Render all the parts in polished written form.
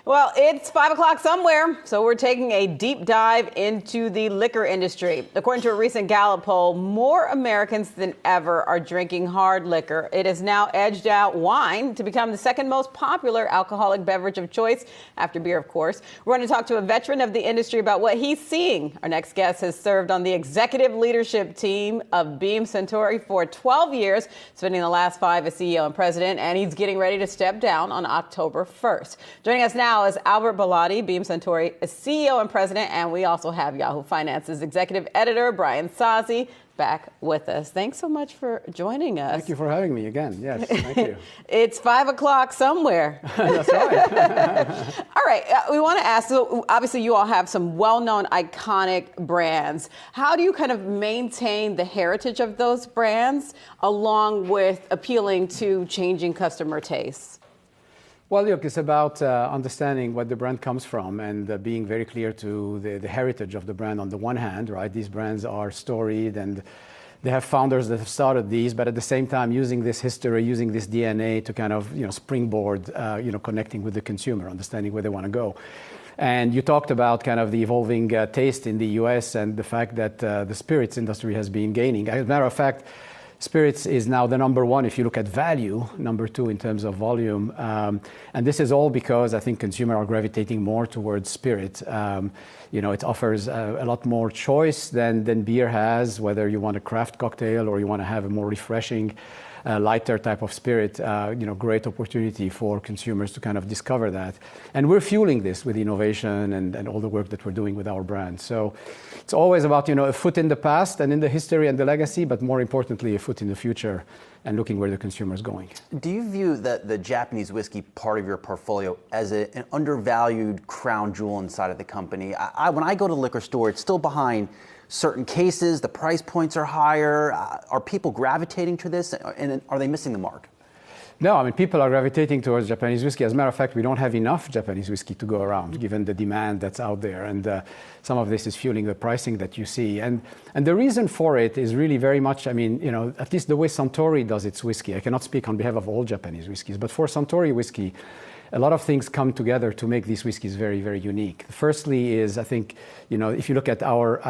Well, it's 5 o'clock somewhere, so we're taking a deep dive into the liquor industry. According to a recent Gallup poll, more Americans than ever are drinking hard liquor. It has now edged out wine to become the second most popular alcoholic beverage of choice, after beer, of course. We're going to talk to a veteran of the industry about what he's seeing. Our next guest has served on the executive leadership team of Beam Suntory for 12 years, spending the last 5 as CEO and president, and he's getting ready to step down on October 1st. Joining us now is Albert Baladi, Beam Suntory CEO and president, and we also have Yahoo Finance's executive editor, Brian Sauza, back with us. Thanks so much for joining us. Thank you for having me again. Yes, thank you. It's 5 o'clock somewhere. That's right. All right, we want to ask, so obviously you all have some well-known iconic brands. How do you kind of maintain the heritage of those brands along with appealing to changing customer tastes? Well, look, it's about understanding what the brand comes from and being very clear to the heritage of the brand on the one hand, right? These brands are storied and they have founders that have started these, but at the same time using this history, using this DNA to kind of, springboard, connecting with the consumer, understanding where they want to go. And you talked about kind of the evolving taste in the US and the fact that the spirits industry has been gaining. As a matter of fact, spirits is now the number one if you look at value, number two in terms of volume. And this is all because I think consumers are gravitating more towards spirit. It offers a lot more choice than beer has, whether you want a craft cocktail or you want to have a more refreshing, lighter type of spirit. Great opportunity for consumers to kind of discover that. And we're fueling this with innovation and all the work that we're doing with our brand. So it's always about, a foot in the past and in the history and the legacy, but more importantly, a foot in the future and looking where the consumer is going. Do you view the Japanese whiskey part of your portfolio as an undervalued crown jewel inside of the company? When I go to the liquor store, it's still behind certain cases, the price points are higher. Are people gravitating to this, and are they missing the mark? No, I mean, people are gravitating towards Japanese whiskey. As a matter of fact, we don't have enough Japanese whiskey to go around, given the demand that's out there. And some of this is fueling the pricing that you see. And the reason for it is really very much, at least the way Suntory does its whiskey. I cannot speak on behalf of all Japanese whiskeys, but for Suntory whiskey, a lot of things come together to make these whiskeys very, very unique. Firstly is, I think, if you look at our,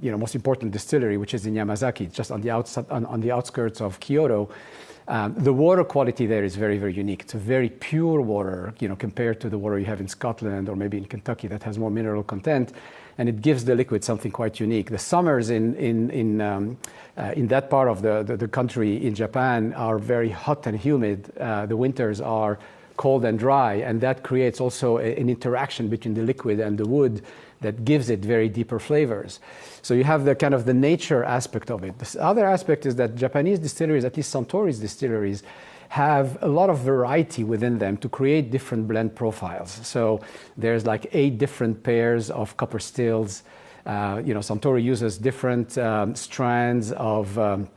most important distillery, which is in Yamazaki, just on the outskirts of Kyoto, the water quality there is very, very unique. It's a very pure water, compared to the water you have in Scotland or maybe in Kentucky that has more mineral content, and it gives the liquid something quite unique. The summers in that part of the country in Japan are very hot and humid. The winters are cold and dry, and that creates also an interaction between the liquid and the wood that gives it very deeper flavors. So you have the kind of the nature aspect of it. The other aspect is that Japanese distilleries, at least Suntory's distilleries, have a lot of variety within them to create different blend profiles. So there's like 8 different pairs of copper stills. Suntory uses different strands of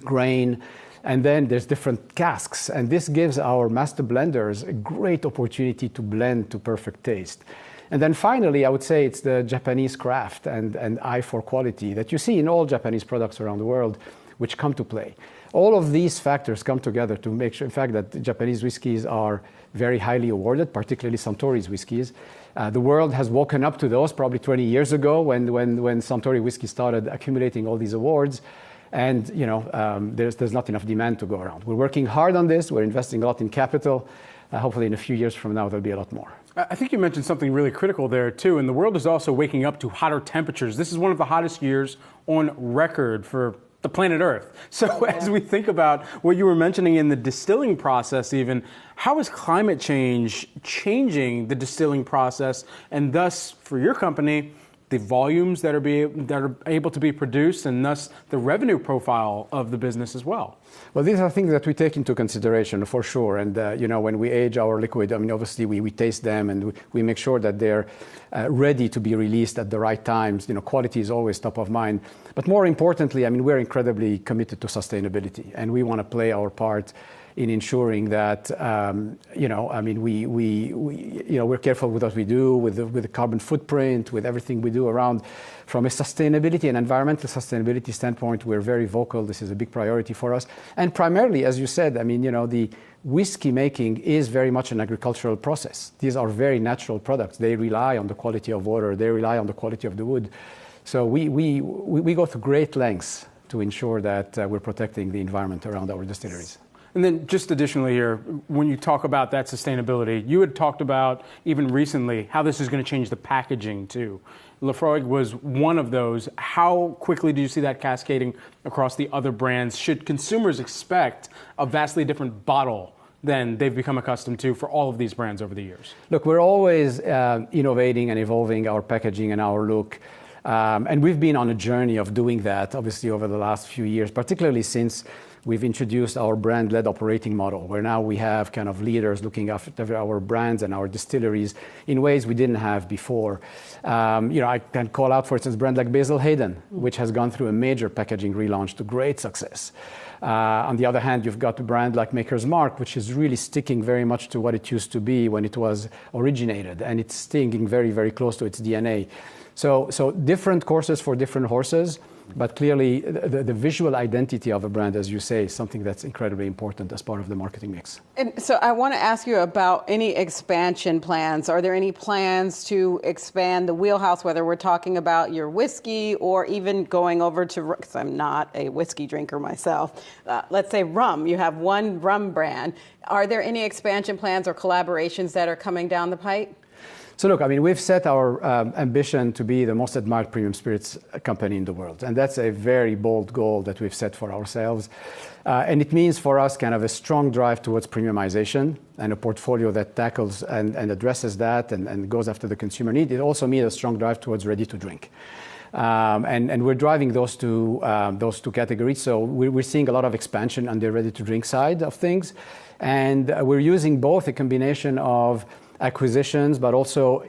grain. And then there's different casks. And this gives our master blenders a great opportunity to blend to perfect taste. And then finally, I would say it's the Japanese craft and eye for quality that you see in all Japanese products around the world, which come to play. All of these factors come together to make sure, in fact, that Japanese whiskeys are very highly awarded, particularly Suntory's whiskeys. The world has woken up to those probably 20 years ago when Suntory whiskey started accumulating all these awards. And there's not enough demand to go around. We're working hard on this. We're investing a lot in capital. Hopefully in a few years from now, there'll be a lot more. I think you mentioned something really critical there, too. And the world is also waking up to hotter temperatures. This is one of the hottest years on record for the planet Earth. So as we think about what you were mentioning in the distilling process even, how is climate change changing the distilling process and thus, for your company, the volumes that are able to be produced and thus the revenue profile of the business as well? Well, these are things that we take into consideration for sure. And, when we age our liquid, obviously we taste them and we make sure that they're ready to be released at the right times. Quality is always top of mind. But more importantly, we're incredibly committed to sustainability and we want to play our part in ensuring that we're careful with what we do with the carbon footprint, with everything we do around. From a sustainability and environmental sustainability standpoint, we're very vocal. This is a big priority for us. And primarily, as you said, the whiskey making is very much an agricultural process. These are very natural products. They rely on the quality of water. They rely on the quality of the wood. So we go to great lengths to ensure that we're protecting the environment around our distilleries. And then just additionally here, when you talk about that sustainability, you had talked about even recently how this is going to change the packaging too. Laphroaig was one of those. How quickly do you see that cascading across the other brands? Should consumers expect a vastly different bottle than they've become accustomed to for all of these brands over the years? Look, we're always innovating and evolving our packaging and our look. And we've been on a journey of doing that, obviously, over the last few years, particularly since we've introduced our brand-led operating model, where now we have kind of leaders looking after our brands and our distilleries in ways we didn't have before. I can call out, for instance, a brand like Basil Hayden, which has gone through a major packaging relaunch to great success. On the other hand, you've got a brand like Maker's Mark, which is really sticking very much to what it used to be when it was originated, and it's sticking very, very close to its DNA. So different courses for different horses, but clearly the visual identity of a brand, as you say, is something that's incredibly important as part of the marketing mix. And so I want to ask you about any expansion plans. Are there any plans to expand the wheelhouse, whether we're talking about your whiskey or even going over to, because I'm not a whiskey drinker myself, let's say rum. You have one rum brand. Are there any expansion plans or collaborations that are coming down the pipe? So look, we've set our ambition to be the most admired premium spirits company in the world. And that's a very bold goal that we've set for ourselves. And it means for us kind of a strong drive towards premiumization and a portfolio that tackles and addresses that and goes after the consumer need. It also means a strong drive towards ready to drink. And we're driving those two categories. So we're seeing a lot of expansion on the ready to drink side of things. And we're using both a combination of acquisitions, but also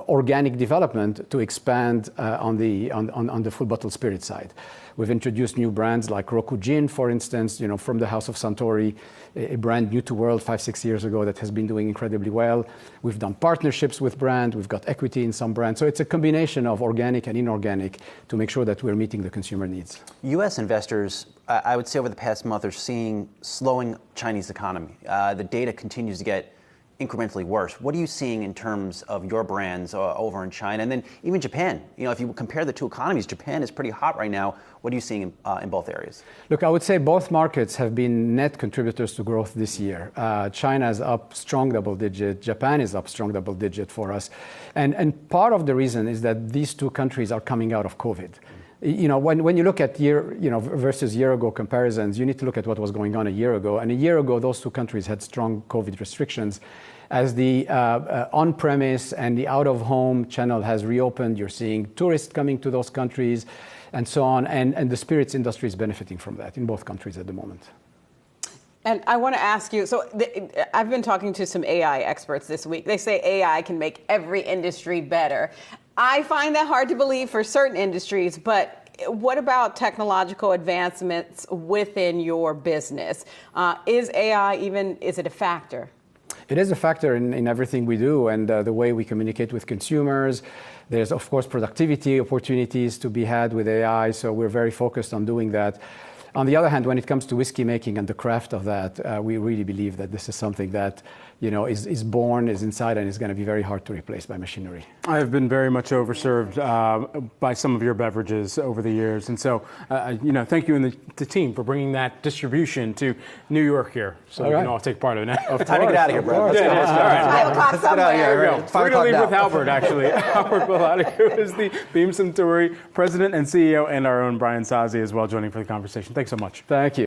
organic development to expand on the full bottle spirit side. We've introduced new brands like Roku Gin, for instance, from the House of Suntory, a brand new to world 5-6 years ago that has been doing incredibly well. We've done partnerships with brands. We've got equity in some brands. So it's a combination of organic and inorganic to make sure that we're meeting the consumer needs. U.S. investors, I would say over the past month, are seeing slowing Chinese economy. The data continues to get incrementally worse. What are you seeing in terms of your brands over in China? And then even Japan, if you compare the two economies, Japan is pretty hot right now. What are you seeing in both areas? Look, I would say both markets have been net contributors to growth this year. China is up strong double digit. Japan is up strong double digit for us. And part of the reason is that these two countries are coming out of COVID. When you look at versus year ago comparisons, you need to look at what was going on a year ago. And a year ago, those two countries had strong COVID restrictions. As the on-premise and the out-of-home channel has reopened, you're seeing tourists coming to those countries and so on. And the spirits industry is benefiting from that in both countries at the moment. And I want to ask you, so I've been talking to some AI experts this week. They say AI can make every industry better. I find that hard to believe for certain industries, but what about technological advancements within your business? Is AI is it a factor? It is a factor in everything we do and the way we communicate with consumers. There's, of course, productivity opportunities to be had with AI, so we're very focused on doing that. On the other hand, when it comes to whiskey making and the craft of that, we really believe that this is something that is born, is inside, and is going to be very hard to replace by machinery. I have been very much overserved by some of your beverages over the years, and so thank you and the team for bringing that distribution to New York here, so we can all take part of it now. Time to get out of here, bro. Let's go. All right. 5 o'clock somewhere. We're going to leave with Albert, actually. Albert Baladi, who is the Beam Suntory president and CEO, and our own Brian Sauza as well, joining for the conversation. Thanks so much. Thank you.